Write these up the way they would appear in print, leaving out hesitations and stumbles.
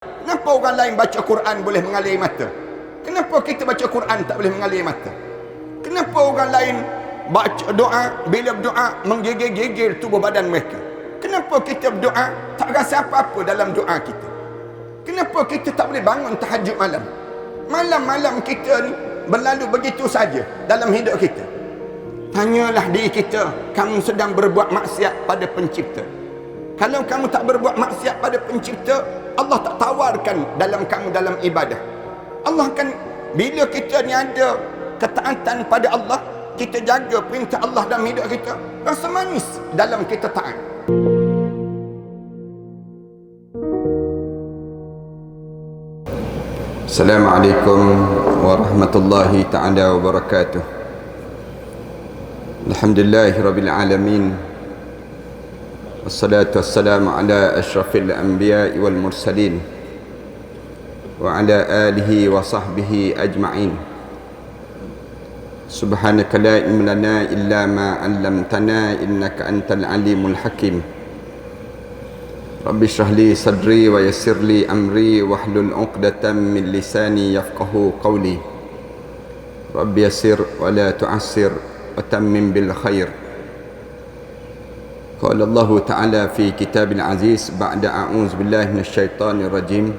Kenapa orang lain baca Quran boleh mengalir mata? Kenapa kita baca Quran tak boleh mengalir mata? Kenapa orang lain baca doa, bila berdoa menggigil-gigil tubuh badan mereka? Kenapa kita berdoa tak rasa apa-apa dalam doa kita? Kenapa kita tak boleh bangun tahajud malam? Malam-malam kita ni berlalu begitu saja dalam hidup kita. Tanyalah diri kita, kamu sedang berbuat maksiat pada pencipta. Kalau kamu tak berbuat maksiat pada pencipta, Allah tak tawarkan dalam kamu dalam ibadah. Allah akan, bila kita ni ada ketaatan pada Allah, kita jaga perintah Allah dalam hidup kita, rasa manis dalam kita taat. Assalamualaikum warahmatullahi ta'ala wabarakatuh. Alhamdulillahirabbil alamin. Wassalatu wassalamu ala asyrafil anbiya'i wal mursalin wa ala alihi wa sahbihi ajma'in. Subhanaka la ilma lana illa ma 'allamtana innaka antal alimul hakim. Rabbi shrah li sadri wa yassir li amri wahlul 'uqdatam min lisani yafqahu qawli. Rabbi yassir wa la tu'assir wa tammim bil khair. Qala Allah Ta'ala fi kitabil aziz ba'da a'udzu billahi minasy syaithanir rajim.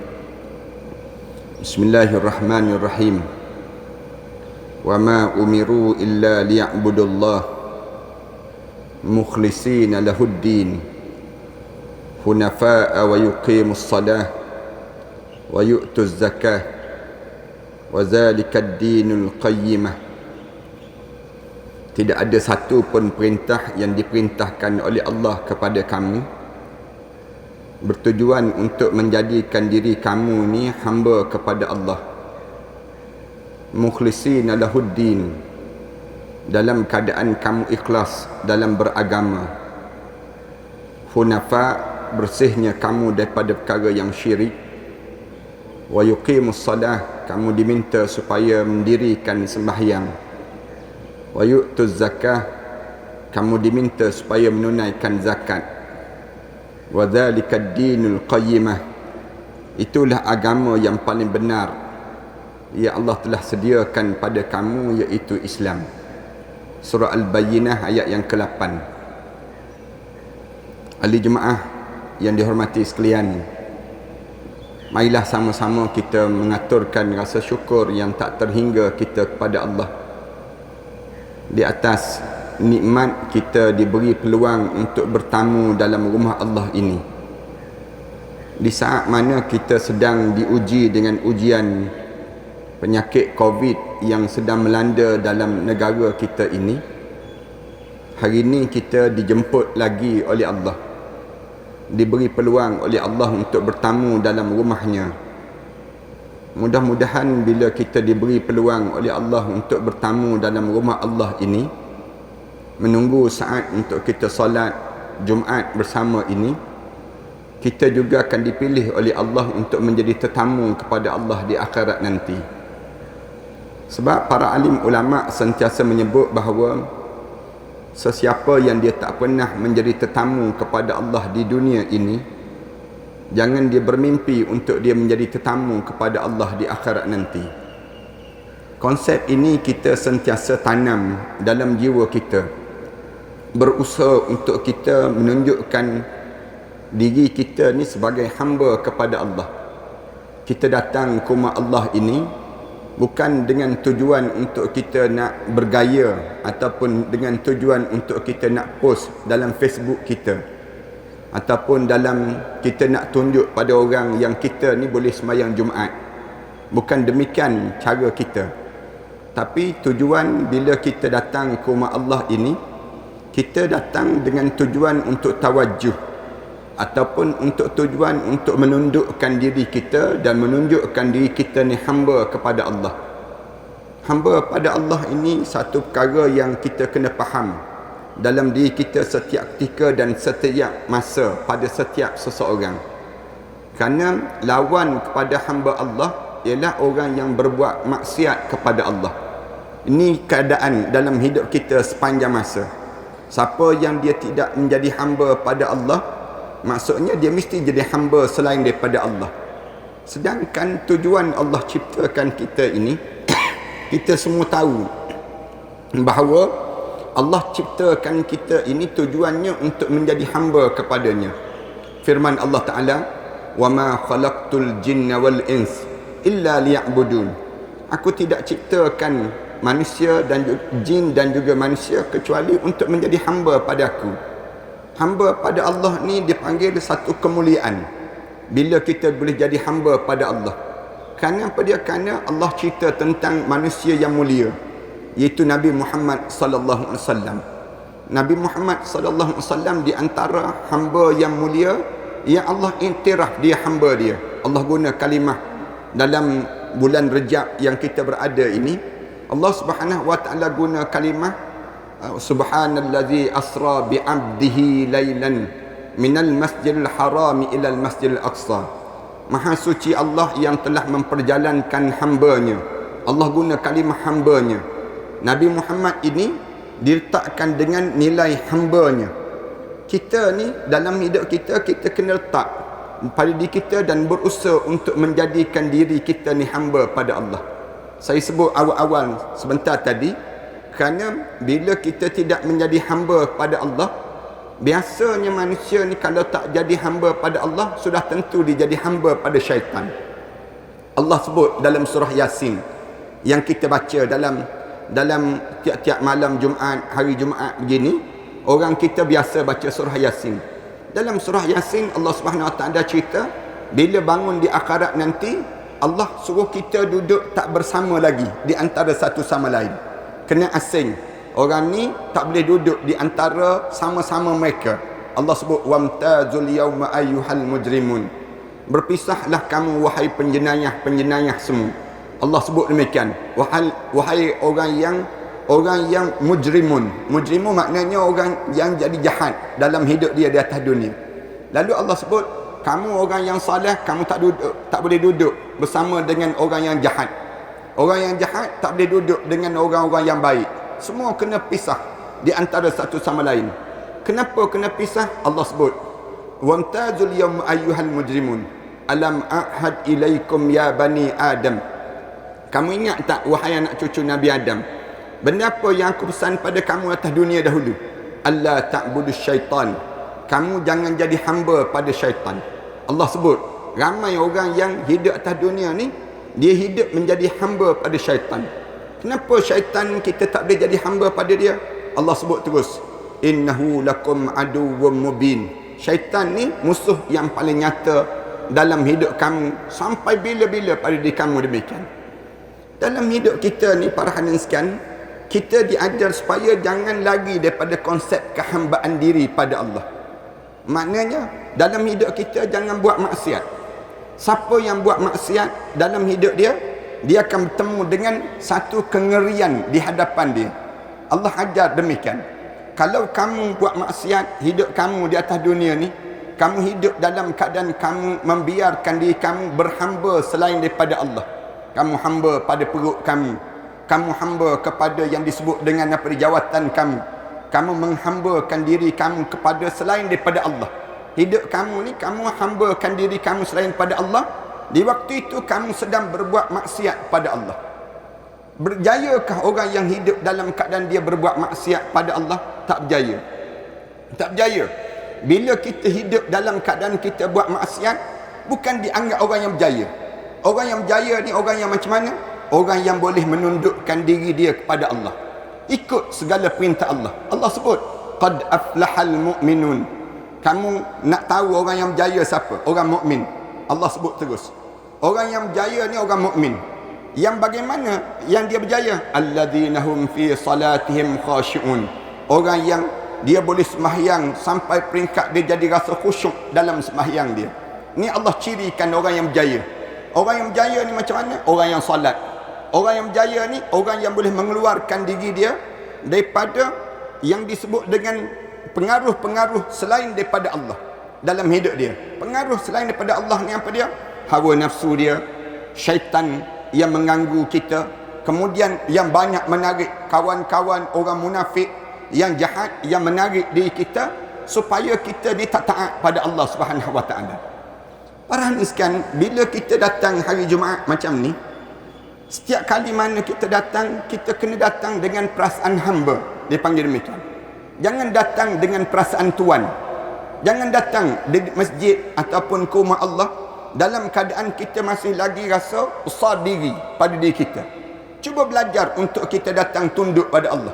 Bismillahirrahmanirrahim. Wa ma umiru illa liya'budullaha mukhlishina lahuddin hunafa'a wa yuqimus salah wa yu'tuz zakah wa zalika ad-dinul qayyimah. Tidak ada satu pun perintah yang diperintahkan oleh Allah kepada kamu bertujuan untuk menjadikan diri kamu ni hamba kepada Allah, mukhlishina lahuddin, dalam keadaan kamu ikhlas dalam beragama, hunafa, bersihnya kamu daripada perkara yang syirik, wa yuqimus salah, kamu diminta supaya mendirikan sembahyang, wa yu'tuz zakah, kamu diminta supaya menunaikan zakat, wa dzalika ad-dinul qayyimah, itulah agama yang paling benar ya Allah telah sediakan pada kamu, iaitu Islam. Surah Al-Bayyinah ayat yang ke-8. Ahli jemaah yang dihormati sekalian, marilah sama-sama kita mengaturkan rasa syukur yang tak terhingga kita kepada Allah di atas nikmat kita diberi peluang untuk bertamu dalam rumah Allah ini. Di saat mana kita sedang diuji dengan ujian penyakit COVID yang sedang melanda dalam negara kita ini, hari ini kita dijemput lagi oleh Allah, diberi peluang oleh Allah untuk bertamu dalam rumahnya. Mudah-mudahan bila kita diberi peluang oleh Allah untuk bertamu dalam rumah Allah ini, menunggu saat untuk kita solat Jumaat bersama ini, kita juga akan dipilih oleh Allah untuk menjadi tetamu kepada Allah di akhirat nanti. Sebab para alim ulama sentiasa menyebut bahawa sesiapa yang dia tak pernah menjadi tetamu kepada Allah di dunia ini, jangan dia bermimpi untuk dia menjadi tetamu kepada Allah di akhirat nanti. Konsep ini kita sentiasa tanam dalam jiwa kita, berusaha untuk kita menunjukkan diri kita ni sebagai hamba kepada Allah. Kita datang ke rumah Allah ini bukan dengan tujuan untuk kita nak bergaya ataupun dengan tujuan untuk kita nak post dalam Facebook kita, ataupun dalam kita nak tunjuk pada orang yang kita ni boleh sembahyang Jumaat. Bukan demikian cara kita. Tapi tujuan bila kita datang ke rumah Allah ini, kita datang dengan tujuan untuk tawajuh, ataupun untuk tujuan untuk menundukkan diri kita dan menunjukkan diri kita ni hamba kepada Allah. Hamba pada Allah ini satu perkara yang kita kena faham dalam diri kita setiap ketika dan setiap masa pada setiap seseorang. Kerana lawan kepada hamba Allah ialah orang yang berbuat maksiat kepada Allah. Ini keadaan dalam hidup kita sepanjang masa. Siapa yang dia tidak menjadi hamba pada Allah, maksudnya dia mesti jadi hamba selain daripada Allah. Sedangkan tujuan Allah ciptakan kita ini, kita semua tahu bahawa Allah ciptakan kita ini tujuannya untuk menjadi hamba kepadanya. Firman Allah Ta'ala, وَمَا خَلَقْتُ الْجِنَّ وَالْإِنسِ إِلَّا لِيَعْبُدُونَ. Aku tidak ciptakan manusia dan jin dan juga manusia kecuali untuk menjadi hamba pada aku. Hamba pada Allah ni dipanggil satu kemuliaan bila kita boleh jadi hamba pada Allah. Kerana apa dia? Kerana Allah cerita tentang manusia yang mulia, iaitu Nabi Muhammad sallallahu alaihi wasallam. Nabi Muhammad sallallahu alaihi wasallam di antara hamba yang mulia yang Allah iktiraf dia hamba dia. Allah guna kalimah dalam bulan Rejab yang kita berada ini. Allah Subhanahu wa taala guna kalimah subhanallazi asra bi 'abdihi lailan minal masjidil haram ila al masjidil aqsa. Maha suci Allah yang telah memperjalankan hambanya. Allah guna kalimah hambanya. Nabi Muhammad ini diletakkan dengan nilai hambanya. Kita ni dalam hidup kita, kita kena letak pada diri kita dan berusaha untuk menjadikan diri kita ni hamba pada Allah. Saya sebut awal-awal sebentar tadi, kerana bila kita tidak menjadi hamba pada Allah, biasanya manusia ni kalau tak jadi hamba pada Allah, sudah tentu dia jadi hamba pada syaitan. Allah sebut dalam surah Yasin yang kita baca dalam tiap-tiap malam Jumaat, hari Jumaat begini, orang kita biasa baca surah Yasin. Dalam surah Yasin Allah Subhanahu Wa Taala cerita bila bangun di akhirat nanti, Allah suruh kita duduk tak bersama lagi di antara satu sama lain. Kena asing. Orang ni tak boleh duduk di antara sama-sama mereka. Allah sebut wamtazul yauma ayyuhal mujrimun. Berpisahlah kamu wahai penjenayah-penjenayah semua. Allah sebut demikian, wahai orang yang mujrimun. Mujrimun maknanya orang yang jadi jahat dalam hidup dia di atas dunia. Lalu Allah sebut, kamu orang yang saleh, kamu tak boleh duduk bersama dengan orang yang jahat. Orang yang jahat tak boleh duduk dengan orang-orang yang baik. Semua kena pisah di antara satu sama lain. Kenapa kena pisah? Allah sebut, wamtazul yawma ayyuhal mujrimun alam ahad ilaikum ya bani Adam. Kamu ingat tak wahai anak cucu Nabi Adam, benda apa yang aku pesan pada kamu atas dunia dahulu? Allah ta'budus syaitan. Kamu jangan jadi hamba pada syaitan. Allah sebut, ramai orang yang hidup atas dunia ni, dia hidup menjadi hamba pada syaitan. Kenapa syaitan kita tak boleh jadi hamba pada dia? Allah sebut terus, innahu lakum aduwwum mubin. Syaitan ni musuh yang paling nyata dalam hidup kamu sampai bila-bila pada diri kamu demikian. Dalam hidup kita ni para hadirin sekalian, kita diajar supaya jangan lagi daripada konsep kehambaan diri pada Allah. Maknanya dalam hidup kita jangan buat maksiat. Siapa yang buat maksiat dalam hidup dia, dia akan bertemu dengan satu kengerian di hadapan dia. Allah ajar demikian. Kalau kamu buat maksiat, hidup kamu di atas dunia ni, kamu hidup dalam keadaan kamu membiarkan diri kamu berhamba selain daripada Allah. Kamu hamba pada perut kamu. Kamu hamba kepada yang disebut dengan apa di jawatan kamu. Kamu menghambakan diri kamu kepada selain daripada Allah. Hidup kamu ni, kamu hambakan diri kamu selain daripada Allah. Di waktu itu kamu sedang berbuat maksiat pada Allah. Berjayakah orang yang hidup dalam keadaan dia berbuat maksiat pada Allah? Tak berjaya. Tak berjaya. Bila kita hidup dalam keadaan kita buat maksiat, bukan dianggap orang yang berjaya. Orang yang berjaya ni orang yang macam mana? Orang yang boleh menundukkan diri dia kepada Allah, ikut segala perintah Allah. Allah sebut, qad aflahal mu'minun. Kamu nak tahu orang yang berjaya siapa? Orang mukmin. Allah sebut terus, orang yang berjaya ni orang mukmin. Yang bagaimana yang dia berjaya? Alladzina hum fi salatihim khashi'un. Orang yang dia boleh sembahyang sampai peringkat dia jadi rasa khusyuk dalam sembahyang dia. Ni Allah cirikan orang yang berjaya. Orang yang berjaya ni macam mana? Orang yang solat. Orang yang berjaya ni orang yang boleh mengeluarkan diri dia daripada yang disebut dengan pengaruh-pengaruh selain daripada Allah dalam hidup dia. Pengaruh selain daripada Allah ni apa dia? Hawa nafsu dia, syaitan yang mengganggu kita, kemudian yang banyak menarik kawan-kawan orang munafik yang jahat yang menarik diri kita supaya kita ni tak taat pada Allah Subhanahu Wa Taala. Para hadirin sekalian, bila kita datang hari Jumaat macam ni, setiap kali mana kita datang, kita kena datang dengan perasaan hamba. Dia panggil demikian. Jangan datang dengan perasaan tuan. Jangan datang di masjid ataupun ke rumah Allah dalam keadaan kita masih lagi rasa besar diri pada diri kita. Cuba belajar untuk kita datang tunduk pada Allah.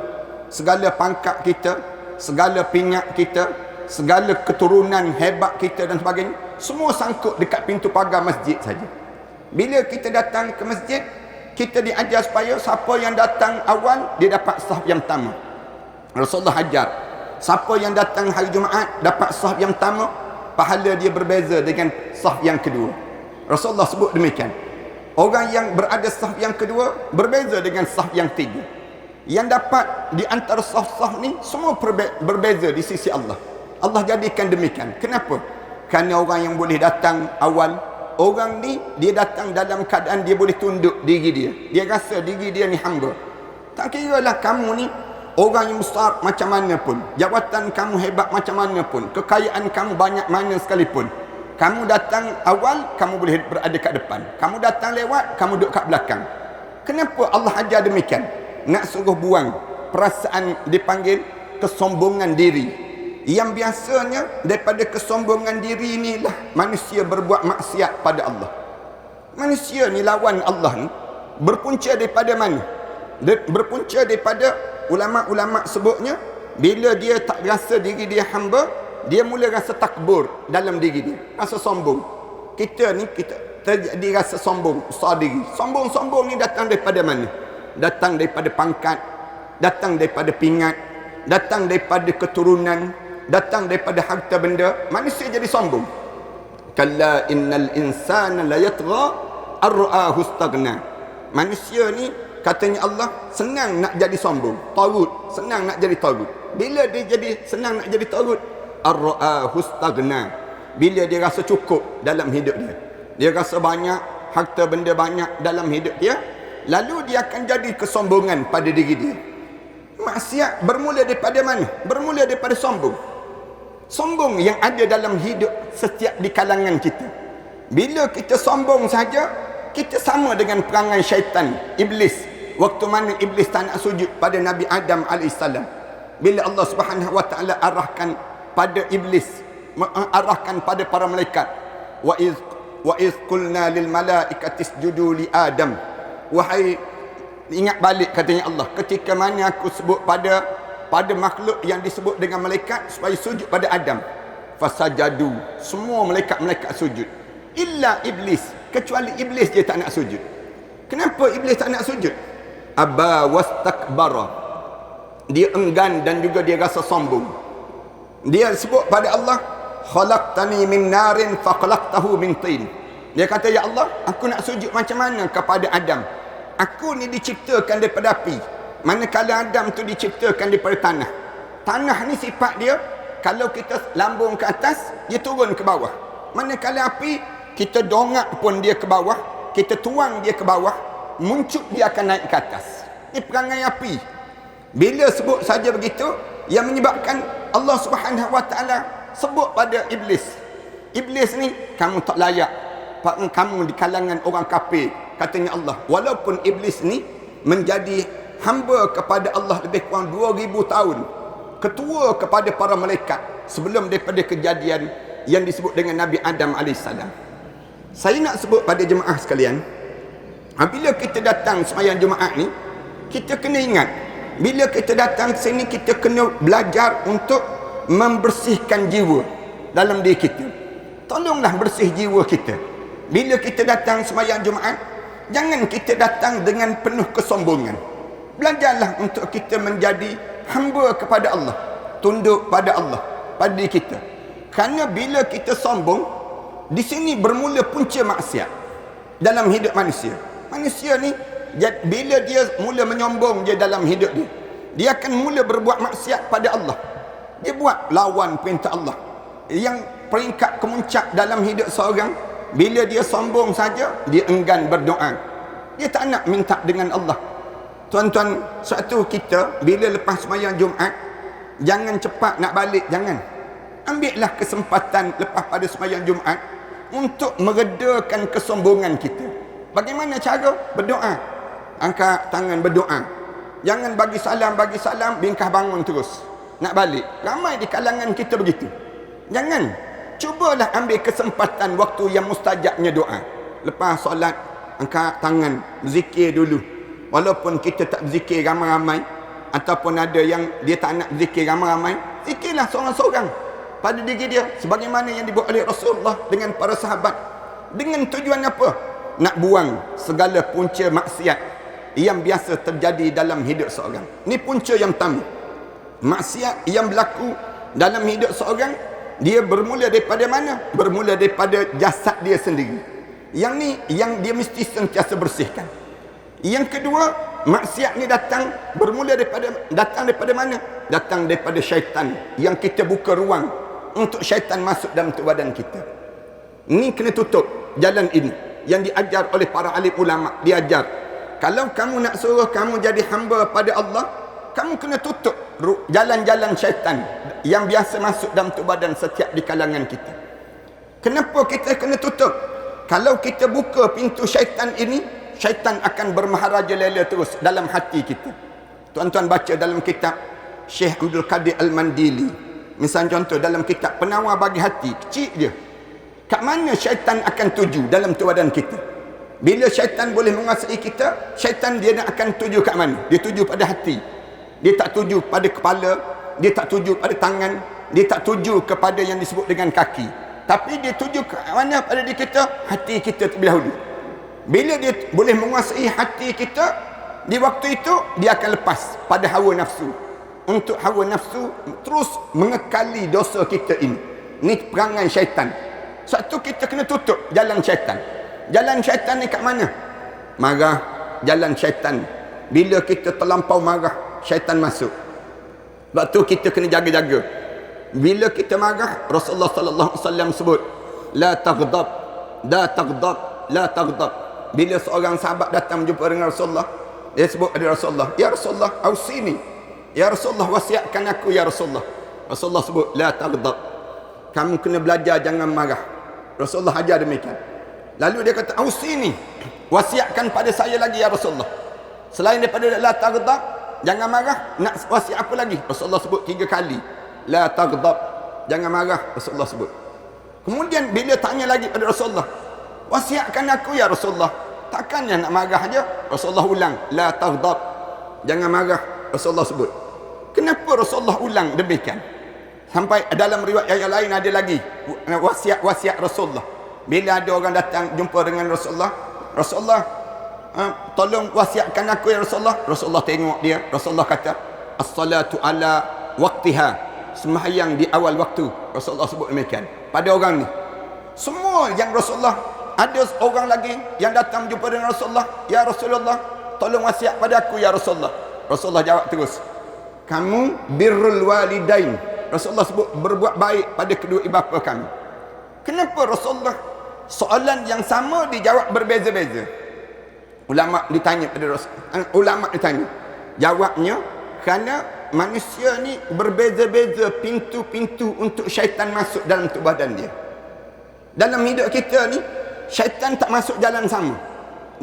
Segala pangkat kita, segala pingat kita, segala keturunan hebat kita dan sebagainya, semua sangkut dekat pintu pagar masjid saja. Bila kita datang ke masjid, kita diajar supaya siapa yang datang awal, dia dapat sahaf yang pertama. Rasulullah ajar, siapa yang datang hari Jumaat dapat sahaf yang pertama, pahala dia berbeza dengan sahaf yang kedua. Rasulullah sebut demikian. Orang yang berada sahaf yang kedua berbeza dengan sahaf yang ketiga. Yang dapat di antara sahaf-sahaf ni semua berbeza di sisi Allah. Allah jadikan demikian. Kenapa? Kerana orang yang boleh datang awal, orang ni dia datang dalam keadaan dia boleh tunduk diri dia. Dia rasa diri dia ni hamba. Tak kira lah kamu ni orang yang besar macam mana pun, jawatan kamu hebat macam mana pun, kekayaan kamu banyak mana sekalipun, kamu datang awal, kamu boleh berada kat depan. Kamu datang lewat, kamu duduk kat belakang. Kenapa Allah ajar demikian? Nak suruh buang perasaan dipanggil kesombongan diri. Yang biasanya daripada kesombongan diri inilah manusia berbuat maksiat pada Allah. Manusia ni lawan Allah ni berpunca daripada mana? Berpunca daripada ulama-ulama sebutnya, bila dia tak rasa diri dia hamba, dia mula rasa takbur dalam diri dia, rasa sombong. Kita terjadi rasa sombong, besar diri. Sombong-sombong ni datang daripada mana? Datang daripada pangkat, datang daripada pingat, datang daripada keturunan, datang daripada harta benda. Manusia jadi sombong. Kalla innal insana la yatgha ar-ra'ahu istaghna. Manusia ni katanya Allah senang nak jadi sombong, tagut, senang nak jadi tagut. Bila dia jadi senang nak jadi tagut, ar-ra'ahu istaghna. Bila dia rasa cukup dalam hidup dia, dia rasa banyak harta benda banyak dalam hidup dia, lalu dia akan jadi kesombongan pada diri dia. Maksiat bermula daripada mana? Bermula daripada sombong. Sombong yang ada dalam hidup setiap di kalangan kita. Bila kita sombong saja, kita sama dengan perangai syaitan, iblis. Waktu mana iblis tak nak sujud pada Nabi Adam AS. Bila Allah Subhanahu Wa Taala arahkan pada iblis, arahkan pada para malaikat, wa iz qulna lil malaikati isjudu li Adam. Wahai, ingat balik katanya Allah, ketika mana aku sebut pada makhluk yang disebut dengan malaikat supaya sujud pada Adam. Fasajadu, semua malaikat-malaikat sujud. Illa iblis, kecuali iblis dia tak nak sujud. Kenapa iblis tak nak sujud? Aba wastakbara. Dia enggan dan juga dia rasa sombong. Dia sebut pada Allah, khalaqtani min narin fa khalaqtahu min tin. Dia kata, ya Allah, aku nak sujud macam mana kepada Adam? Aku ni diciptakan daripada api, manakala Adam tu diciptakan daripada tanah. Tanah ni sifat dia, kalau kita lambung ke atas, dia turun ke bawah. Manakala api, kita dongak pun dia ke bawah, kita tuang dia ke bawah, muncul dia akan naik ke atas. Ini perangai api. Bila sebut saja begitu, yang menyebabkan Allah Subhanahu Wa Taala sebut pada iblis, iblis ni kamu tak layak, kamu di kalangan orang kafir, katanya Allah. Walaupun iblis ni menjadi hamba kepada Allah lebih kurang 2000 tahun, ketua kepada para malaikat sebelum daripada kejadian yang disebut dengan Nabi Adam AS. Saya nak sebut pada jemaah sekalian, bila kita datang sembahyang Jumaat ni, kita kena ingat, bila kita datang ke sini, kita kena belajar untuk membersihkan jiwa dalam diri kita. Tolonglah bersih jiwa kita. Bila kita datang sembahyang Jumaat, jangan kita datang dengan penuh kesombongan. Belajarlah untuk kita menjadi hamba kepada Allah, tunduk pada Allah, pada diri kita. Kerana bila kita sombong, di sini bermula punca maksiat dalam hidup manusia. Manusia ni, bila dia mula menyombong dia dalam hidup dia, dia akan mula berbuat maksiat pada Allah. Dia buat lawan perintah Allah. Yang peringkat kemuncak dalam hidup seorang, bila dia sombong saja, dia enggan berdoa. Dia tak nak minta dengan Allah. Tuan-tuan, suatu kita bila lepas sembahyang Jumaat, jangan cepat nak balik, jangan. Ambillah kesempatan lepas pada sembahyang Jumaat, untuk meredakan kesombongan kita. Bagaimana cara? Berdoa. Angkat tangan berdoa. Jangan bagi salam, bingkah bangun terus. Nak balik. Ramai di kalangan kita begitu. Jangan. Cubalah ambil kesempatan waktu yang mustajabnya doa. Lepas solat, angkat tangan, berzikir dulu. Walaupun kita tak berzikir ramai-ramai, ataupun ada yang dia tak nak berzikir ramai-ramai, zikirlah seorang-seorang pada diri dia, sebagaimana yang dibuat oleh Rasulullah dengan para sahabat. Dengan tujuan apa? Nak buang segala punca maksiat yang biasa terjadi dalam hidup seorang. Ini punca yang pertama. Maksiat yang berlaku dalam hidup seorang, dia bermula daripada mana? Bermula daripada jasad dia sendiri. Yang ni yang dia mesti sentiasa bersihkan. Yang kedua, maksiat ni datang daripada mana? Datang daripada syaitan, yang kita buka ruang untuk syaitan masuk dalam tubuh badan kita. Ini kena tutup jalan ini yang diajar oleh para alim ulama. Diajar, kalau kamu nak suruh kamu jadi hamba pada Allah, kamu kena tutup jalan-jalan syaitan yang biasa masuk dalam tubuh badan setiap di kalangan kita. Kenapa kita kena tutup? Kalau kita buka pintu syaitan ini, syaitan akan bermaharajalela terus dalam hati kita. Tuan-tuan baca dalam kitab Syekh Abdul Qadir Al-Mandili, misal contoh dalam kitab Penawar Bagi Hati, kecil je, kat mana syaitan akan tuju dalam tubuh badan kita. Bila syaitan boleh menguasai kita, syaitan dia nak akan tuju kat mana? Dia tuju pada hati. Dia tak tuju pada kepala, dia tak tuju pada tangan, dia tak tuju kepada yang disebut dengan kaki. Tapi dia tuju ke mana pada diri kita? Hati kita terlebih dahulu. Bila dia boleh menguasai hati kita, di waktu itu dia akan lepas pada hawa nafsu. Untuk hawa nafsu terus mengekali dosa kita ini. Ini perangai syaitan. Satu, kita kena tutup jalan syaitan. Jalan syaitan ni kat mana? Marah, jalan syaitan. Bila kita terlampau marah, syaitan masuk. Sebab tu kita kena jaga-jaga. Bila kita marah, Rasulullah sallallahu alaihi wasallam sebut, la taghdab, la taghdab, la taghdab. Bila seorang sahabat datang jumpa dengan Rasulullah, dia sebut kepada Rasulullah, ya Rasulullah, ausini. Ya Rasulullah, wasiatkan aku ya Rasulullah. Rasulullah sebut, la taghdab. Kamu kena belajar jangan marah. Rasulullah ajar demikian. Lalu dia kata, ausini, wasiatkan pada saya lagi ya Rasulullah. Selain daripada la taghdab, jangan marah, nak wasiat apa lagi? Rasulullah sebut 3 kali. La taghdab, jangan marah, Rasulullah sebut. Kemudian bila tanya lagi pada Rasulullah, wasiatkan aku ya Rasulullah. Takkannya nak marah aja? Rasulullah ulang, la taghdab, jangan marah, Rasulullah sebut. Kenapa Rasulullah ulang demikian? Sampai dalam riwayat yang lain ada lagi wasiat Rasulullah. Bila ada orang datang jumpa dengan Rasulullah, Rasulullah, tolong wasiatkan aku ya Rasulullah. Rasulullah tengok dia, Rasulullah kata, as-salatu ala waqtiha, sembahyang di awal waktu. Rasulullah sebut demikian pada orang ni. Semua yang Rasulullah, ada orang lagi yang datang jumpa dengan Rasulullah, ya Rasulullah, tolong wasiat pada aku ya Rasulullah. Rasulullah jawab terus, kamu birrul walidain. Rasulullah sebut berbuat baik pada kedua ibu bapa kami. Kenapa Rasulullah soalan yang sama dijawab berbeza-beza? Ulama ditanya pada Rasulullah, ulama ditanya, jawabnya kerana manusia ni berbeza-beza pintu-pintu untuk syaitan masuk dalam tubuh badan dia. Dalam hidup kita ni, syaitan tak masuk jalan sama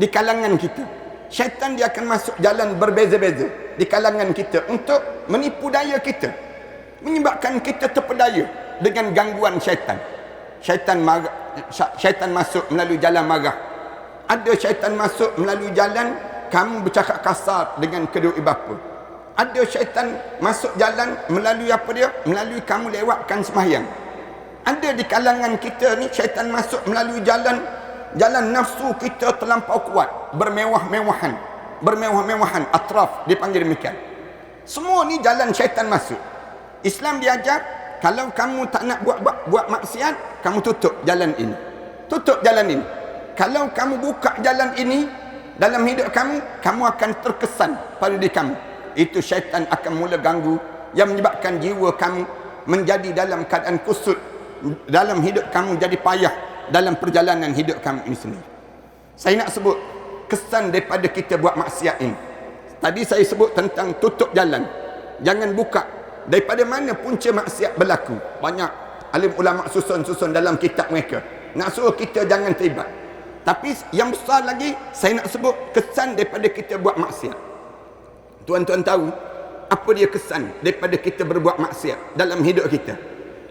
di kalangan kita. Syaitan dia akan masuk jalan berbeza-beza di kalangan kita untuk menipu daya kita, menyebabkan kita terpedaya dengan gangguan syaitan. Syaitan masuk melalui jalan marah. Ada syaitan masuk melalui jalan kamu bercakap kasar dengan kedua ibu bapa. Ada syaitan masuk jalan melalui apa dia? Melalui kamu lewatkan sembahyang. Ada di kalangan kita ni syaitan masuk melalui jalan nafsu kita terlampau kuat, bermewah-mewahan, atraf dipanggil demikian. Semua ni jalan syaitan masuk. Islam diajar, kalau kamu tak nak buat maksiat, kamu tutup jalan ini. Tutup jalan ini. Kalau kamu buka jalan ini dalam hidup kamu, kamu akan terkesan pada diri kamu. Itu syaitan akan mula ganggu, yang menyebabkan jiwa kamu menjadi dalam keadaan kusut, dalam hidup kamu jadi payah dalam perjalanan hidup kamu ini sendiri. Saya nak sebut kesan daripada kita buat maksiat ini. Tadi saya sebut tentang tutup jalan, jangan buka. Daripada mana punca maksiat berlaku? Banyak alim ulama susun dalam kitab mereka. nak suruh kita jangan terlibat. Tapi yang besar lagi, saya nak sebut kesan daripada kita buat maksiat. Tuan-tuan tahu apa dia kesan daripada kita berbuat maksiat dalam hidup kita?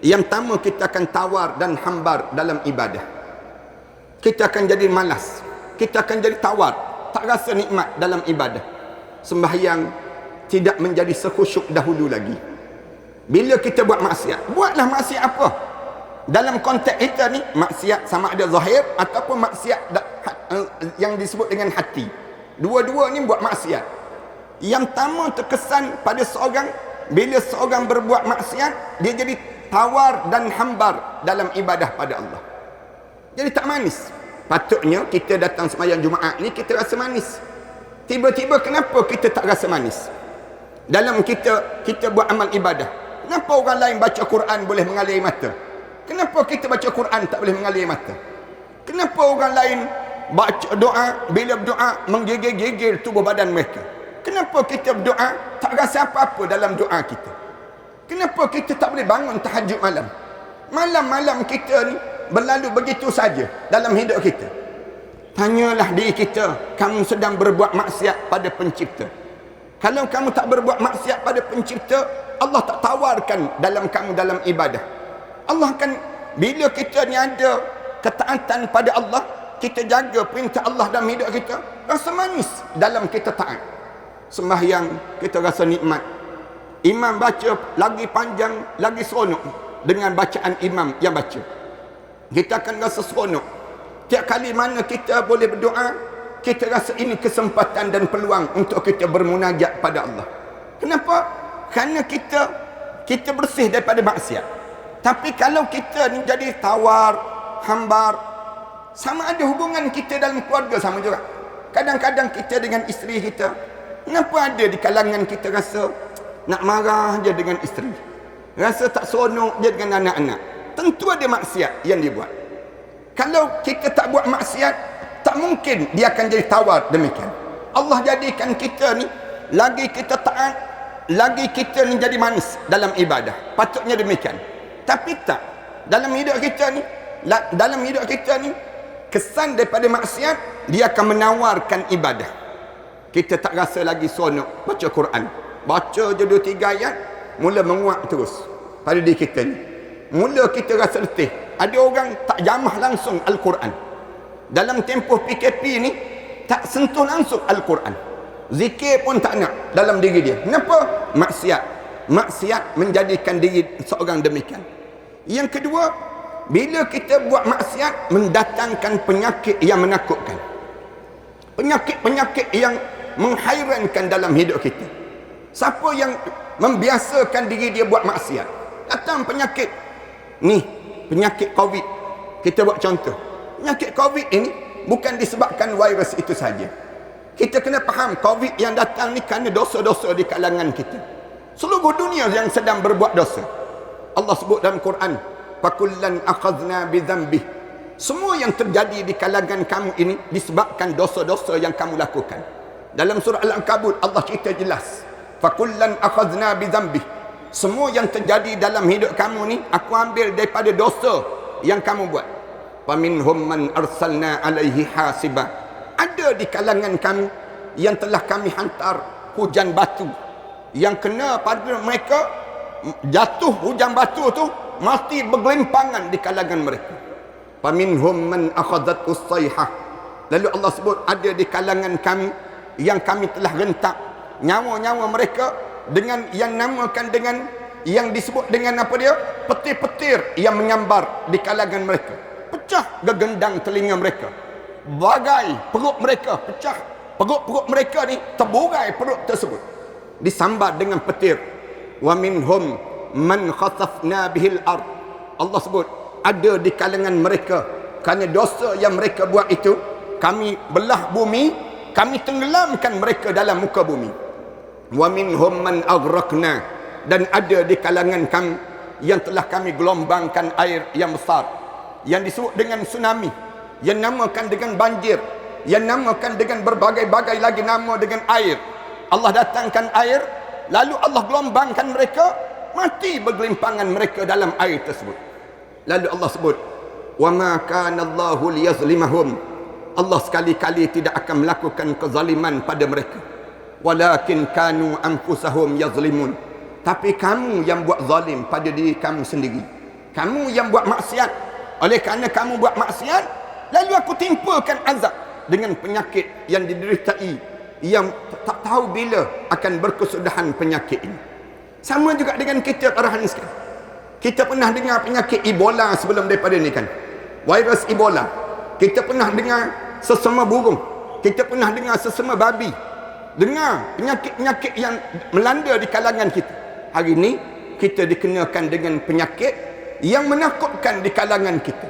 Yang pertama, kita akan tawar dan hambar dalam ibadah. Kita akan jadi malas, kita akan jadi tawar, tak rasa nikmat dalam ibadah. Sembahyang tidak menjadi sekhusyuk dahulu lagi. Bila kita buat maksiat, buatlah maksiat apa? Dalam konteks kita ni, maksiat sama ada zahir ataupun maksiat yang disebut dengan hati. Dua-dua ni buat maksiat. Yang pertama terkesan pada seorang, bila seorang berbuat maksiat, dia jadi tawar dan hambar dalam ibadah pada Allah. Jadi tak manis. Patutnya kita datang sembahyang Jumaat ni kita rasa manis. Tiba-tiba kenapa kita tak rasa manis? Dalam kita buat amal ibadah. Kenapa orang lain baca Quran boleh mengalir mata? Kenapa kita baca Quran tak boleh mengalir mata? Kenapa orang lain baca doa, bila berdoa menggigil-gigil tubuh badan mereka? Kenapa kita berdoa tak rasa apa-apa dalam doa kita? Kenapa kita tak boleh bangun tahajud malam? Malam-malam kita ni berlalu begitu saja dalam hidup kita. Tanyalah diri kita, kamu sedang berbuat maksiat pada pencipta. Kalau kamu tak berbuat maksiat pada pencipta, Allah tak tawarkan dalam kamu dalam ibadah. Allah akan, bila kita ni ada ketaatan pada Allah, kita jaga perintah Allah dalam hidup kita, rasa manis dalam kita taat. Sembahyang kita rasa nikmat. Imam baca lagi panjang, lagi seronok dengan bacaan imam yang baca. Kita akan rasa seronok. Tiap kali mana kita boleh berdoa, kita rasa ini kesempatan dan peluang untuk kita bermunajat pada Allah. Kenapa? Kerana kita bersih daripada maksiat. Tapi kalau kita ni jadi tawar, hambar, sama ada hubungan kita dalam keluarga sama juga. Kadang-kadang kita dengan isteri kita, kenapa ada di kalangan kita rasa nak marah je dengan isteri, rasa tak seronok je dengan anak-anak? Tentu ada maksiat yang dibuat. Kalau kita tak buat maksiat, tak mungkin dia akan jadi tawar demikian. Allah jadikan kita ni, lagi kita taat, lagi kita ni jadi manis dalam ibadah. Patutnya demikian. Tapi tak. Dalam hidup kita ni, kesan daripada maksiat, dia akan menawarkan ibadah. Kita tak rasa lagi seronok baca Quran. Baca je 2-3 ayat, mula menguap terus pada diri kita ni. Mula kita rasa letih. Ada orang tak jamah langsung Al-Quran. Dalam tempoh PKP ni, tak sentuh langsung Al-Quran. Zikir pun tak nak dalam diri dia. Kenapa? Maksiat. Maksiat menjadikan diri seorang demikian. Yang kedua, bila kita buat maksiat, mendatangkan penyakit yang menakutkan. Penyakit-penyakit yang menghairankan dalam hidup kita. Siapa yang membiasakan diri dia buat maksiat, datang penyakit ni, penyakit COVID. Kita buat contoh. Penyakit COVID ini bukan disebabkan virus itu saja. Kita kena faham COVID yang datang ni kerana dosa-dosa di kalangan kita. Seluruh dunia yang sedang berbuat dosa. Allah sebut dalam Quran, fakullan akhadna bidzambih. Semua yang terjadi di kalangan kamu ini disebabkan dosa-dosa yang kamu lakukan. Dalam surah Al-Ankabut Allah cerita jelas, fakullan akhadna bidzambih. Semua yang terjadi dalam hidup kamu ni aku ambil daripada dosa yang kamu buat. Faminhum man arsalna alaihi hasiba. Ada di kalangan kami yang telah kami hantar hujan batu, yang kena pada mereka, jatuh hujan batu tu mati bergelimpangan di kalangan mereka. Faminhum man akhadhathu as-sayhah. Lalu Allah sebut ada di kalangan kami yang kami telah rentak nyawa-nyawa mereka dengan yang namakan dengan yang disebut dengan apa dia? Petir-petir yang menyambar di kalangan mereka. Pecah gegendang telinga mereka. Bagai perut mereka pecah. Perut-perut mereka ni terburai perut tersebut. Disambar dengan petir. Wa minhum man khasafna bihil ard. Allah sebut ada di kalangan mereka kerana dosa yang mereka buat itu, kami belah bumi, kami tenggelamkan mereka dalam muka bumi. Wa minhum man aghraqna. Dan ada di kalangan kami yang telah kami gelombangkan air yang besar, yang disebut dengan tsunami, yang namakan dengan banjir, yang namakan dengan berbagai-bagai lagi nama dengan air. Allah datangkan air, lalu Allah gelombangkan mereka, mati bergelimpangan mereka dalam air tersebut. Lalu Allah sebut wa ma kana Allahu liyazlimahum, Allah sekali-kali tidak akan melakukan kezaliman pada mereka, walakin kanu anfusahum yazlimun, tapi kamu yang buat zalim pada diri kamu sendiri. Kamu yang buat maksiat. Oleh kerana kamu buat maksiat, lalu aku timpakan azab dengan penyakit yang dideritai, yang tak tahu bila akan berkesudahan penyakit ini. Sama juga dengan kita para hadirin sekalian. Kita pernah dengar penyakit Ebola sebelum daripada ni kan, virus Ebola. Kita pernah dengar sesama burung, kita pernah dengar sesama babi, dengar penyakit-penyakit yang melanda di kalangan kita. Hari ini kita dikenakan dengan penyakit yang menakutkan di kalangan kita,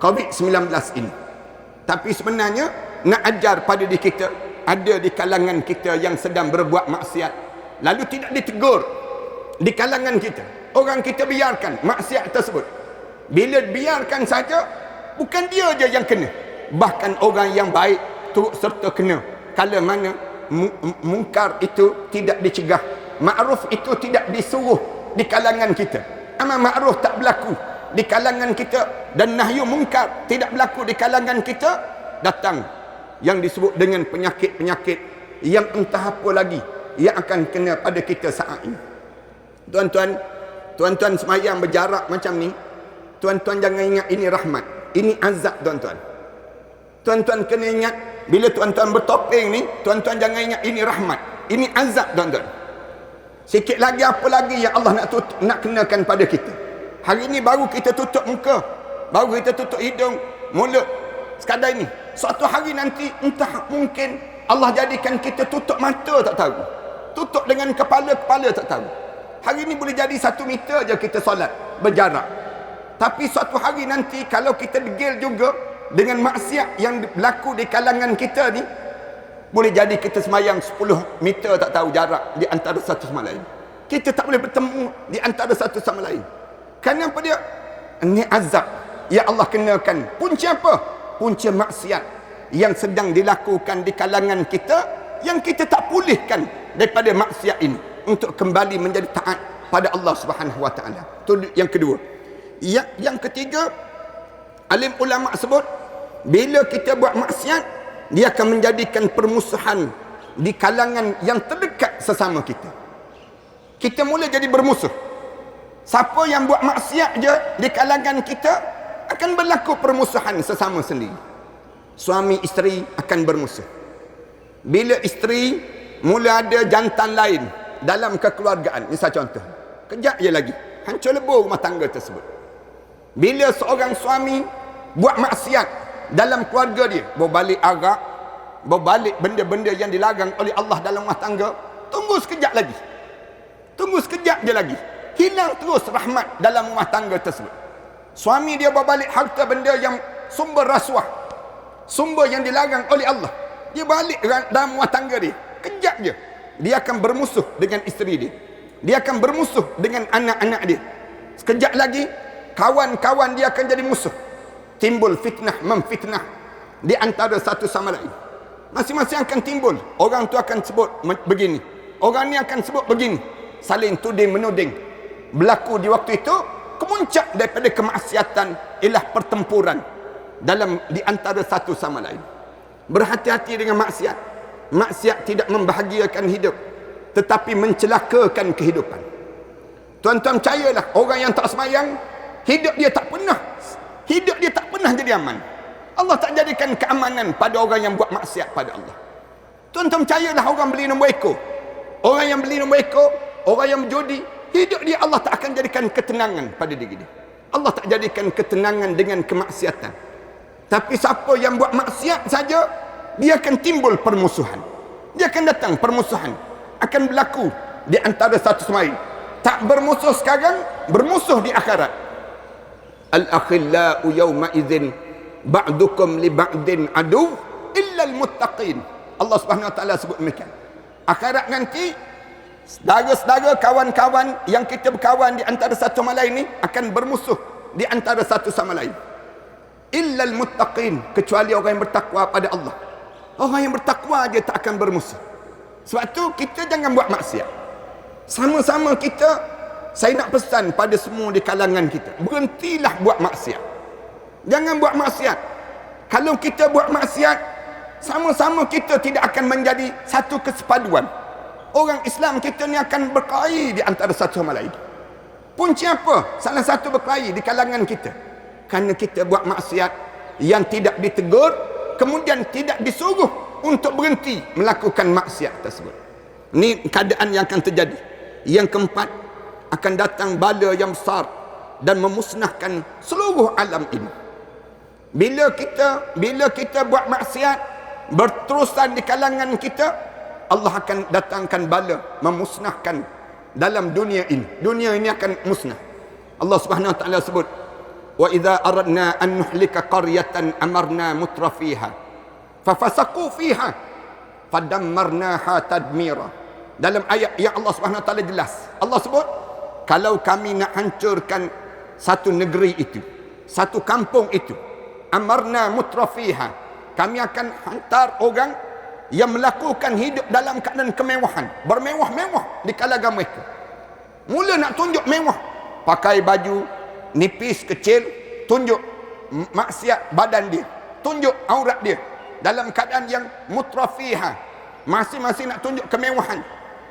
COVID-19 ini. Tapi sebenarnya nak ajar pada diri kita, ada di kalangan kita yang sedang berbuat maksiat, lalu tidak ditegur di kalangan kita. Orang kita biarkan maksiat tersebut. Bila biarkan saja, bukan dia je yang kena, bahkan orang yang baik turut serta kena. Kala mana mungkar itu tidak dicegah, ma'ruf itu tidak disuruh di kalangan kita, amar ma'ruf tak berlaku di kalangan kita, dan nahyu mungkar tidak berlaku di kalangan kita, datang yang disebut dengan penyakit-penyakit yang entah apa lagi yang akan kena pada kita saat ini. Tuan-tuan semayang berjarak macam ni, tuan-tuan jangan ingat ini rahmat, ini azab tuan-tuan. Tuan-tuan kena ingat, bila tuan-tuan bertopeng ni, tuan-tuan jangan ingat ini rahmat, ini azab tuan-tuan. Sikit lagi apa lagi yang Allah nak kenakan pada kita. Hari ini baru kita tutup muka, baru kita tutup hidung, mulut, sekadar ini. Suatu hari nanti entah mungkin Allah jadikan kita tutup mata tak tahu, tutup dengan kepala tak tahu. Hari ini boleh jadi 1 meter je kita solat berjarak, tapi suatu hari nanti kalau kita degil juga dengan maksiat yang berlaku di kalangan kita ni, boleh jadi kita semayang 10 meter tak tahu jarak di antara satu sama lain. Kita tak boleh bertemu di antara satu sama lain. Kenapa dia? Ini azab yang Allah kenakan. Punca apa? Punca maksiat yang sedang dilakukan di kalangan kita, yang kita tak pulihkan daripada maksiat ini untuk kembali menjadi taat pada Allah Subhanahu wa taala. Itu yang kedua. Yang ketiga, alim ulama sebut, bila kita buat maksiat, dia akan menjadikan permusuhan di kalangan yang terdekat sesama kita. Kita mula jadi bermusuh. Siapa yang buat maksiat je di kalangan kita, akan berlaku permusuhan sesama sendiri. Suami isteri akan bermusuh. Bila isteri mula ada jantan lain dalam kekeluargaan, misal contoh, kejap je lagi hancur lebur rumah tangga tersebut. Bila seorang suami buat maksiat dalam keluarga dia, berbalik arak, berbalik benda-benda yang dilarang oleh Allah dalam rumah tangga, tunggu sekejap lagi, tunggu sekejap je lagi, hilang terus rahmat dalam rumah tangga tersebut. Suami dia berbalik harta benda yang sumber rasuah, sumber yang dilarang oleh Allah, dia balik dalam rumah tangga dia, kejap je dia akan bermusuh dengan isteri dia, dia akan bermusuh dengan anak-anak dia. Sekejap lagi kawan-kawan dia akan jadi musuh. Timbul fitnah memfitnah di antara satu sama lain. Masing-masing akan timbul. Orang tu akan sebut begini, orang ni akan sebut begini, saling tuding menuding. Berlaku di waktu itu kemuncak daripada kemaksiatan ialah pertempuran di antara satu sama lain. Berhati-hati dengan maksiat. Maksiat tidak membahagiakan hidup, tetapi mencelakakan kehidupan. Tuan-tuan percayalah, orang yang tak semayang, hidup dia tak pernah jadi aman. Allah tak jadikan keamanan pada orang yang buat maksiat pada Allah. Tuan-tuan percayalah, orang beli nombor ekor, orang yang beli nombor ekor, orang yang berjudi, hidup dia Allah tak akan jadikan ketenangan pada diri dia. Allah tak jadikan ketenangan dengan kemaksiatan. Tapi siapa yang buat maksiat saja, dia akan timbul permusuhan. Dia akan datang permusuhan, akan berlaku di antara satu sama lain. Tak bermusuh sekarang, bermusuh di akhirat. Al-akhillau yawma idzin ba'dukum li ba'din adu illa al-muttaqin. Allah Subhanahu wa taala sebut demikian. Akhirat nanti saudara-saudara, kawan-kawan yang kita berkawan di antara satu sama lain ni akan bermusuh di antara satu sama lain. Illa al-muttaqin, kecuali orang yang bertakwa pada Allah. Orang yang bertakwa aja tak akan bermusuh. Sebab tu kita jangan buat maksiat. Sama-sama kita, saya nak pesan pada semua di kalangan kita, berhentilah buat maksiat. Jangan buat maksiat. Kalau kita buat maksiat, sama-sama kita tidak akan menjadi satu kesepaduan. Orang Islam kita ni akan berkelahi di antara satu sama lain. Punca apa? Salah satu berkelahi di kalangan kita. Kerana kita buat maksiat yang tidak ditegur, kemudian tidak disuruh untuk berhenti melakukan maksiat tersebut. Ini keadaan yang akan terjadi. Yang keempat, akan datang bala yang besar dan memusnahkan seluruh alam ini. Bila kita buat maksiat berterusan di kalangan kita, Allah akan datangkan bala memusnahkan dalam dunia ini. Dunia ini akan musnah. Allah Subhanahu wa taala sebut, wa idza aradna an nuhlika qaryatan amarna mutrafiha fafasaqu fiha fadammarnaha tadmira. Dalam ayat yang Allah Subhanahu wa taala jelas, Allah sebut, kalau kami nak hancurkan satu negeri itu, satu kampung itu, amarna mutrafiha, kami akan hantar orang yang melakukan hidup dalam keadaan kemewahan, bermewah-mewah di kalangan mereka. Mula nak tunjuk mewah, pakai baju nipis kecil, tunjuk maksiat badan dia, tunjuk aurat dia, dalam keadaan yang mutrafiha. Masing-masing nak tunjuk kemewahan,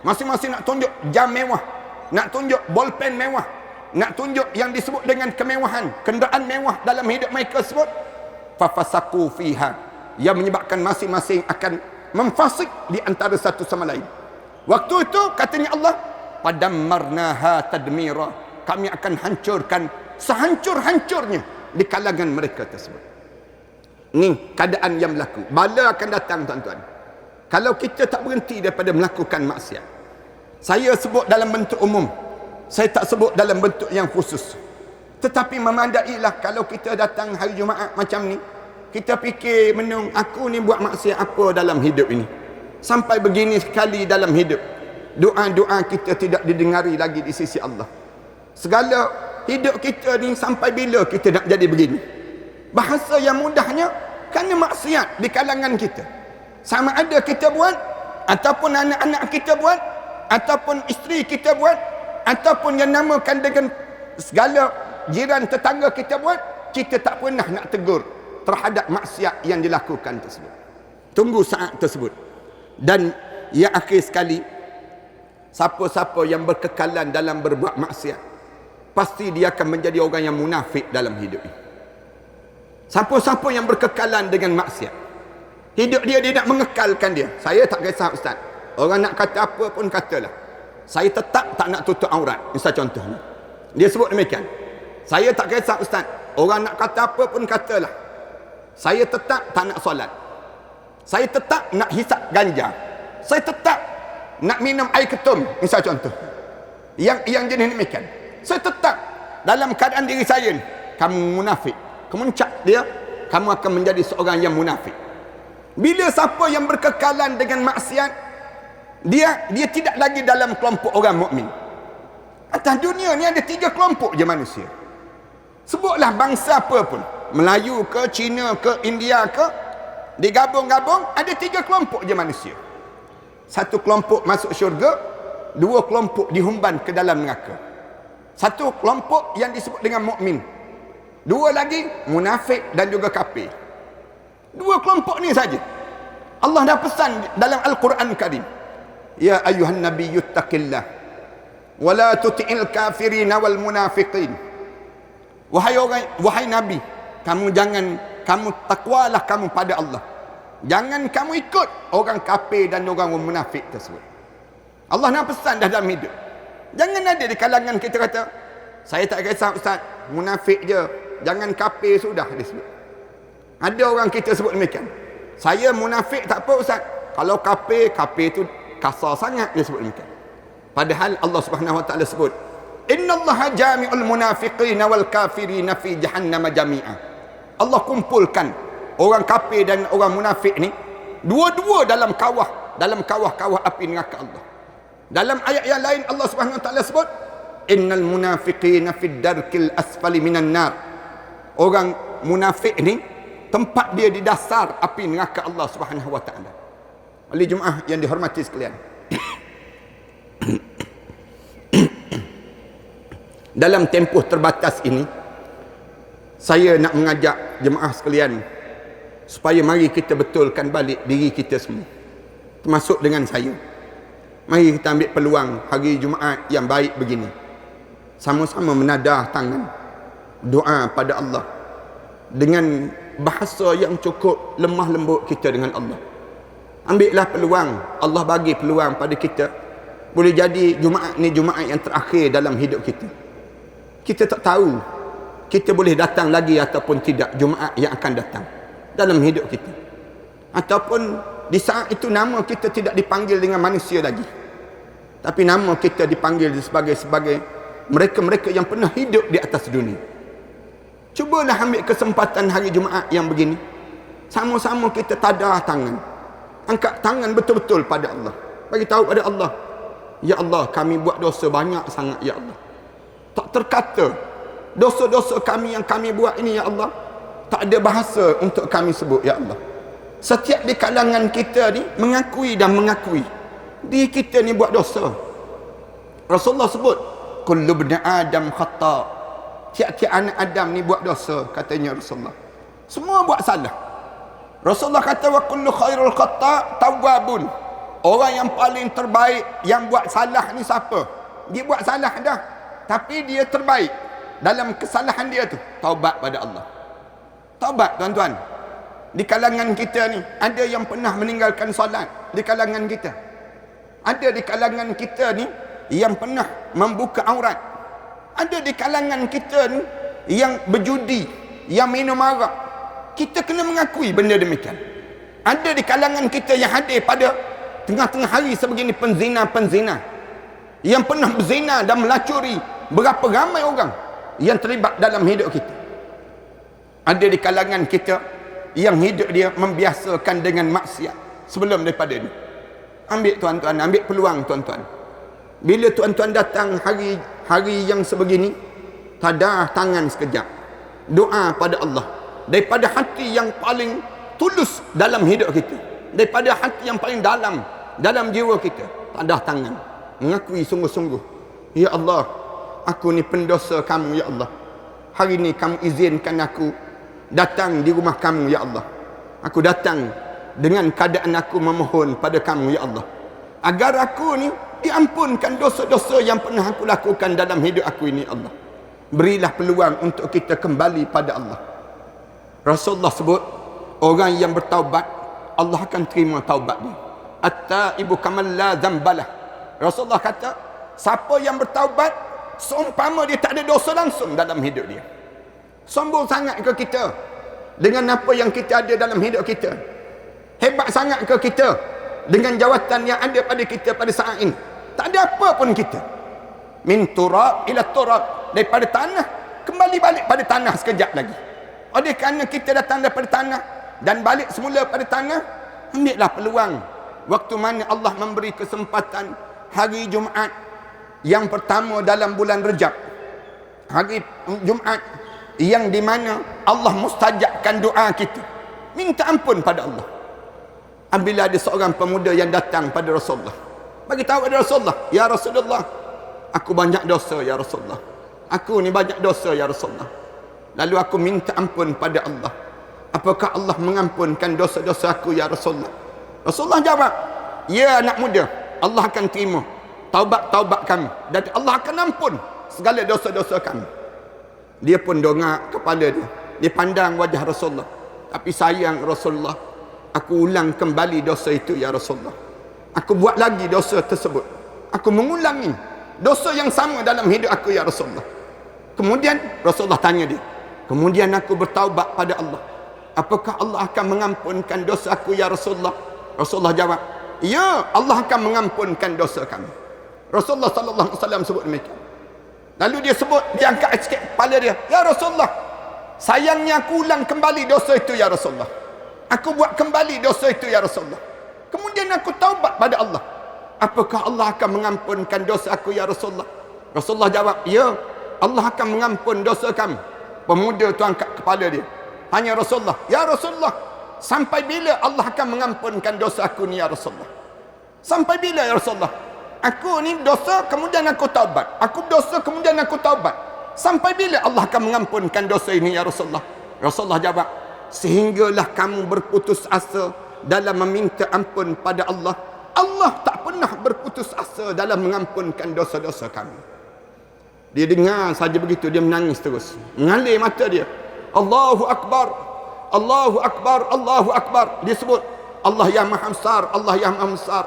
masing-masing nak tunjuk jam mewah, nak tunjuk bolpen mewah, nak tunjuk yang disebut dengan kemewahan, kenderaan mewah dalam hidup mereka sebut. Fafasaku fiha, yang menyebabkan masing-masing akan memfasik di antara satu sama lain. Waktu itu katanya Allah, padammarnaha tadmira, kami akan hancurkan sehancur-hancurnya di kalangan mereka tersebut. Ini keadaan yang berlaku. Bala akan datang, tuan-tuan, kalau kita tak berhenti daripada melakukan maksiat. Saya sebut dalam bentuk umum, saya tak sebut dalam bentuk yang khusus. Tetapi memandailah kalau kita datang hari Jumaat macam ni, kita fikir menung, aku ni buat maksiat apa dalam hidup ini, sampai begini sekali dalam hidup. Doa-doa kita tidak didengari lagi di sisi Allah. Segala hidup kita ni sampai bila kita nak jadi begini? Bahasa yang mudahnya, kerana maksiat di kalangan kita. Sama ada kita buat, ataupun anak-anak kita buat, ataupun isteri kita buat, ataupun yang namakan dengan segala jiran tetangga kita buat, kita tak pernah nak tegur terhadap maksiat yang dilakukan tersebut. Tunggu saat tersebut. Dan yang akhir sekali, siapa-siapa yang berkekalan dalam berbuat maksiat, pasti dia akan menjadi orang yang munafik dalam hidup ini. Siapa-siapa yang berkekalan dengan maksiat, hidup dia nak mengekalkan dia. Saya tak kisah ustaz, orang nak kata apa pun katalah, saya tetap tak nak tutup aurat, misal contohnya. Dia sebut demikian, saya tak kisah ustaz, orang nak kata apa pun katalah, saya tetap tak nak solat, saya tetap nak hisap ganja, saya tetap nak minum air ketum, misal contoh. Yang jenis demikian, saya tetap dalam keadaan diri saya ni, kamu munafik. Kemuncak dia, kamu akan menjadi seorang yang munafik. Bila siapa yang berkekalan dengan maksiat, dia tidak lagi dalam kelompok orang mukmin. Atas dunia ni ada 3 kelompok je manusia. Sebutlah bangsa apa pun, Melayu ke, Cina ke, India ke, digabung-gabung ada 3 kelompok je manusia. 1 kelompok masuk syurga, 2 kelompok dihumban ke dalam neraka. 1 kelompok yang disebut dengan mukmin, 2 lagi munafik dan juga kafir. 2 kelompok ni saja. Allah dah pesan dalam Al-Quran Karim, ya ayuhan nabiyyu taqillah wa la tuti'il kafirin wal munafiqin. Wahai Nabi, kamu takwalah kamu pada Allah. Jangan kamu ikut orang kafir dan orang munafik tersebut. Allah nak pesan dah dalam hidup. Jangan ada di kalangan kita kata, saya tak kisah ustaz, munafik je, jangan kafir sudah, dia sebut. Ada orang kita sebut demikian, saya munafik tak apa ustaz, kalau kafir tu kasar sangat, dia sebut demikian. Padahal Allah Subhanahu wa taala sebut, innallaha jami'ul munafiqina wal kafirina fi jahannam jami'a. Allah kumpulkan orang kafir dan orang munafik ni dua-dua dalam kawah api neraka Allah. Dalam ayat yang lain Allah Subhanahu wa taala sebut, innal munafiqina fid darkil asfali minan nar. Orang munafik ni tempat dia di dasar api neraka Allah Subhanahu wa taala. Oleh jemaah yang dihormati sekalian, dalam tempoh terbatas ini Saya nak mengajak jemaah sekalian supaya mari kita betulkan balik diri kita semua, termasuk dengan saya. Mari kita ambil peluang hari Jumaat yang baik begini, sama-sama menadah tangan, doa pada Allah dengan bahasa yang cukup lemah lembut kita dengan Allah. Ambillah peluang, Allah bagi peluang pada kita. Boleh jadi Jumaat ni Jumaat yang terakhir dalam hidup kita. Kita tak tahu kita boleh datang lagi ataupun tidak Jumaat yang akan datang dalam hidup kita. Ataupun di saat itu nama kita tidak dipanggil dengan manusia lagi, tapi nama kita dipanggil sebagai mereka-mereka yang pernah hidup di atas dunia. Cubalah ambil kesempatan hari Jumaat yang begini, sama-sama kita tadah tangan, angkat tangan betul-betul pada Allah, bagi tahu pada Allah, ya Allah, kami buat dosa banyak sangat ya Allah. Tak terkata dosa-dosa kami yang kami buat ini ya Allah, tak ada bahasa untuk kami sebut ya Allah. Setiap di kalangan kita ni mengakui dan mengakui diri kita ni buat dosa. Rasulullah sebut kullu ibn Adam khata'. Tiap-tiap anak Adam ni buat dosa, katanya Rasulullah. Semua buat salah. Rasulullah kata wa kullu khairul khata' tawwabun. Orang yang paling terbaik yang buat salah ni siapa? Dia buat salah dah, tapi dia terbaik dalam kesalahan dia tu, taubat pada Allah. Taubat tuan-tuan. Di kalangan kita ni ada yang pernah meninggalkan solat di kalangan kita. Ada di kalangan kita ni yang pernah membuka aurat. Ada di kalangan kita ni yang berjudi, yang minum arak. Kita kena mengakui benda demikian. Ada di kalangan kita yang hadir pada tengah-tengah hari sebegini penzina-penzina yang pernah berzina dan melacuri. Berapa ramai orang yang terlibat dalam hidup kita. Ada di kalangan kita yang hidup dia membiasakan dengan maksiat sebelum daripada ini. Ambil tuan-tuan, ambil peluang tuan-tuan. Bila tuan-tuan datang hari yang sebegini, tadah tangan sekejap, doa pada Allah daripada hati yang paling tulus dalam hidup kita, daripada hati yang paling dalam jiwa kita. Tadah tangan, mengakui sungguh-sungguh, ya Allah, aku ni pendosa kamu ya Allah. Hari ni kamu izinkan aku datang di rumah kamu ya Allah. Aku datang dengan keadaan aku memohon pada kamu ya Allah, agar aku ni diampunkan dosa-dosa yang pernah aku lakukan dalam hidup aku ini Allah. Berilah peluang untuk kita kembali pada Allah. Rasulullah sebut orang yang bertaubat, Allah akan terima taubat dia. At-taibu kaman la dzambalah. Rasulullah kata, siapa yang bertaubat seumpama dia tak ada dosa langsung dalam hidup dia. Sombong sangat ke kita dengan apa yang kita ada dalam hidup kita? Hebat sangat ke kita dengan jawatan yang ada pada kita pada saat ini? Tak ada apa pun kita. Min turab ila turab, daripada tanah kembali balik pada tanah sekejap lagi. Oleh kerana kita datang daripada tanah dan balik semula pada tanah, ambillah peluang waktu mana Allah memberi kesempatan hari Jumaat yang pertama dalam bulan Rejab, hari Jumaat yang di mana Allah mustajabkan doa kita, minta ampun pada Allah. Apabila ada seorang pemuda yang datang pada Rasulullah, bagi tahu pada Rasulullah, ya Rasulullah, aku banyak dosa ya Rasulullah, aku ni banyak dosa ya Rasulullah, lalu aku minta ampun pada Allah. Apakah Allah mengampunkan dosa-dosa aku ya Rasulullah? Rasulullah jawab, ya anak muda, Allah akan terima taubat-taubat kamu dan Allah akan ampun segala dosa-dosa kamu. Dia pun dongak kepala dia, dia pandang wajah Rasulullah, tapi sayang Rasulullah, aku ulang kembali dosa itu ya Rasulullah. Aku buat lagi dosa tersebut, aku mengulangi dosa yang sama dalam hidup aku ya Rasulullah. Kemudian Rasulullah tanya dia, kemudian aku bertaubat pada Allah, apakah Allah akan mengampunkan dosa aku ya Rasulullah? Rasulullah jawab, ya, Allah akan mengampunkan dosa kami. Rasulullah sallallahu alaihi wasallam sebut demikian. Lalu dia sebut, dia angkat sikit kepala dia, ya Rasulullah, sayangnya aku ulang kembali dosa itu ya Rasulullah, aku buat kembali dosa itu ya Rasulullah. Kemudian aku taubat pada Allah, apakah Allah akan mengampunkan dosa aku ya Rasulullah? Rasulullah jawab, ya, Allah akan mengampun dosa kamu. Pemuda tu angkat kepala dia, hanya Rasulullah, ya Rasulullah, sampai bila Allah akan mengampunkan dosa aku ni ya Rasulullah? Sampai bila ya Rasulullah? Aku ni dosa kemudian aku taubat, aku dosa kemudian aku taubat. Sampai bila Allah akan mengampunkan dosa ini ya Rasulullah? Rasulullah jawab, sehinggalah kamu berputus asa dalam meminta ampun pada Allah, Allah tak pernah berputus asa dalam mengampunkan dosa-dosa kamu. Dia dengar saja begitu, dia menangis terus, mengalir mata dia. Allahu Akbar, Allahu Akbar, Allahu Akbar. Dia sebut Allah yang Maha Besar, Allah yang Maha Besar.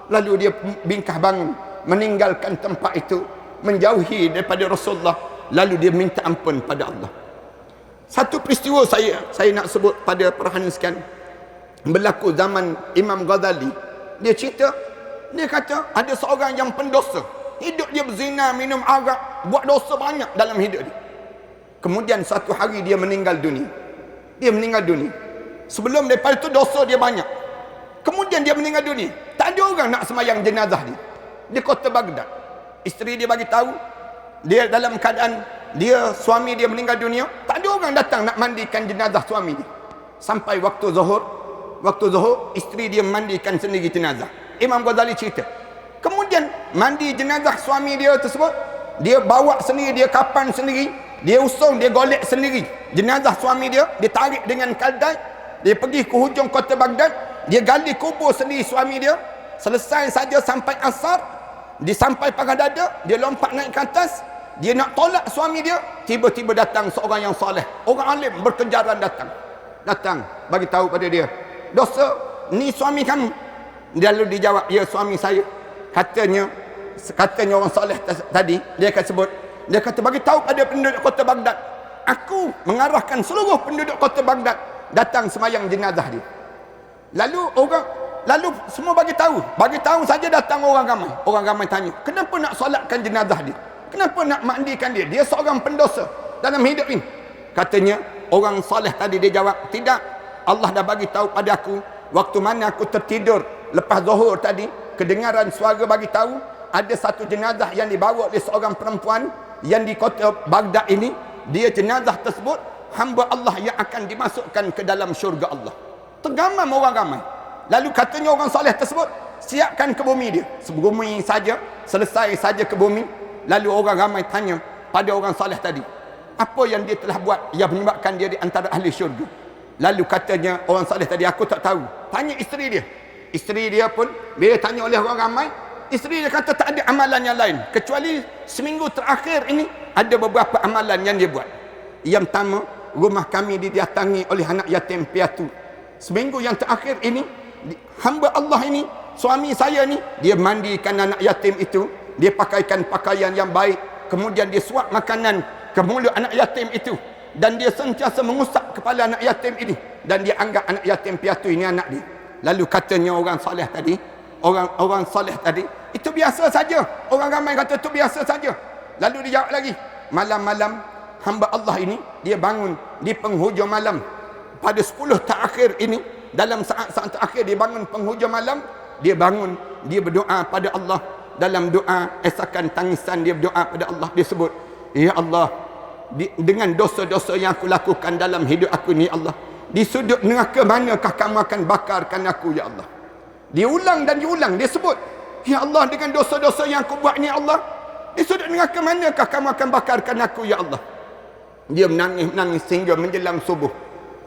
Lalu dia bingkah bangun, meninggalkan tempat itu, menjauhi daripada Rasulullah. Lalu dia minta ampun pada Allah. Satu peristiwa saya nak sebut pada perhatian sekian, berlaku zaman Imam Ghazali. Dia cerita, dia kata ada seorang yang pendosa, hidup dia berzina, minum arak, buat dosa banyak dalam hidup dia. Kemudian satu hari dia meninggal dunia. Dia meninggal dunia. Sebelum daripada itu dosa dia banyak. Kemudian dia meninggal dunia. Tak ada orang nak semayang jenazah dia. Di kota Baghdad. Isteri dia bagi tahu, dia dalam keadaan suami dia meninggal dunia, tak ada orang datang nak mandikan jenazah suami dia. Sampai waktu zuhur, isteri dia mandikan sendiri jenazah. Imam Ghazali cerita, kemudian mandi jenazah suami dia tersebut, dia bawa sendiri, dia kapan sendiri, dia usung, dia golek sendiri jenazah suami dia, dia tarik dengan kaldai, dia pergi ke hujung kota Baghdad, dia gali kubur sendiri suami dia. Selesai saja sampai asar, dia sampai pagar dada, dia lompat naik ke atas, dia nak tolak suami dia, tiba-tiba datang seorang yang soleh, orang alim berkejaran datang bagi tahu pada dia, dosa ni suami kamu. Lalu dia jawab, ya suami saya. Katanya orang soleh tadi, dia akan sebut, dia kata bagi tahu pada penduduk kota Baghdad, aku mengarahkan seluruh penduduk kota Baghdad datang semayang jenazah dia. Lalu semua bagi tahu saja, datang orang ramai tanya, kenapa nak solatkan jenazah dia? Kenapa nak mandikan dia? Dia seorang pendosa dalam hidup ini. Katanya orang soleh tadi, dia jawab, tidak, Allah dah bagi tahu pada aku, waktu mana aku tertidur lepas zuhur tadi, kedengaran suara bagi tahu ada satu jenazah yang dibawa oleh seorang perempuan yang di kota Baghdad ini. Dia jenazah tersebut hamba Allah yang akan dimasukkan ke dalam syurga Allah. Tergamam orang ramai. Lalu katanya orang soleh tersebut, siapkan ke bumi dia. Sebumi saja, selesai saja ke bumi. Lalu orang ramai tanya pada orang soleh tadi, apa yang dia telah buat yang menyebabkan dia di antara ahli syurga? Lalu katanya orang soleh tadi, aku tak tahu. Tanya isteri dia. Isteri dia pun bila tanya oleh orang ramai, isteri dia kata tak ada amalan yang lain kecuali seminggu terakhir ini ada beberapa amalan yang dia buat. Yang pertama, rumah kami didatangi oleh anak yatim piatu. Seminggu yang terakhir ini, hamba Allah ini, suami saya ni, dia mandikan anak yatim itu, dia pakaikan pakaian yang baik, kemudian dia suap makanan ke mulut anak yatim itu, dan dia sentiasa mengusap kepala anak yatim ini, dan dia anggap anak yatim piatu ini anak dia. Lalu katanya orang soleh tadi, itu biasa saja. Orang ramai kata itu biasa saja. Lalu dia jawab lagi, malam-malam hamba Allah ini, dia bangun di penghujung malam pada 10 terakhir ini, dalam saat-saat terakhir dia bangun penghujung malam, dia bangun, dia berdoa pada Allah. Dalam doa esakan tangisan, dia berdoa pada Allah, dia sebut, ya Allah, dengan dosa-dosa yang aku lakukan dalam hidup aku ni, Allah, di sudut neraka manakah kamu akan bakarkan aku, ya Allah? Dia ulang dan diulang, dia sebut, ya Allah, dengan dosa-dosa yang aku buat ni, Allah, di sudut neraka manakah kamu akan bakarkan aku, ya Allah? Dia menangis sehingga menjelang subuh.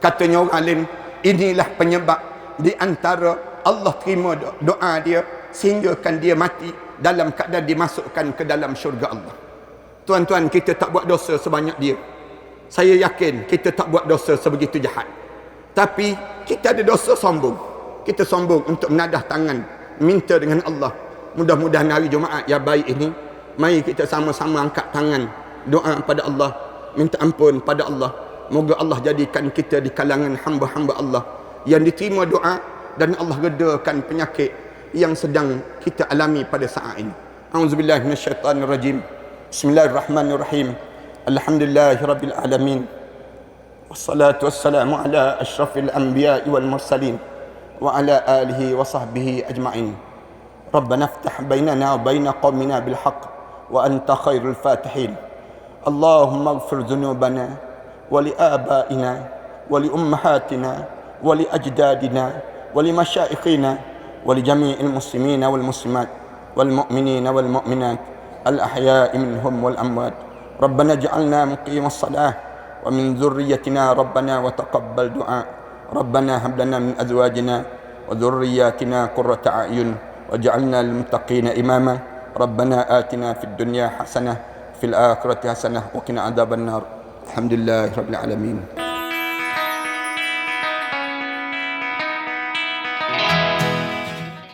Katanya orang alim, inilah penyebab di antara Allah terima doa dia sehinggakan dia mati dalam keadaan dimasukkan ke dalam syurga Allah. Tuan-tuan, kita tak buat dosa sebanyak dia. Saya yakin kita tak buat dosa sebegitu jahat. Tapi kita ada dosa sombong. Kita sombong untuk menadah tangan, minta dengan Allah. Mudah-mudahan hari Jumaat yang baik ini, mari kita sama-sama angkat tangan, doa pada Allah, minta ampun pada Allah. Moga Allah jadikan kita di kalangan hamba-hamba Allah yang diterima doa dan Allah redakan penyakit yang sedang kita alami pada saat ini. A'udzubillahi minasyaitanirrajim. Bismillahirrahmanirrahim. Alhamdulillahirabbil alamin. Wassalatu wassalamu ala asyrafil anbiya'i wal mursalin wa ala alihi wa sahbihi ajma'in. Rabbana iftah bainana wa baina qaumina bil haqq wa anta khairul fatihin. Allahumma ighfir dhunubana ولآبائنا ولأمهاتنا ولأجدادنا ولمشائخنا ولجميع المسلمين والمسلمات والمؤمنين والمؤمنات الأحياء منهم والأموات ربنا اجعلنا مقيم الصلاة ومن ذريتنا ربنا وتقبل دعاء ربنا هب لنا من أزواجنا وذرياتنا قرة أعين واجعلنا للمتقين إماما ربنا آتنا في الدنيا حسنة في الآخرة حسنة وقنا عذاب النار الحمد لله رب العالمين.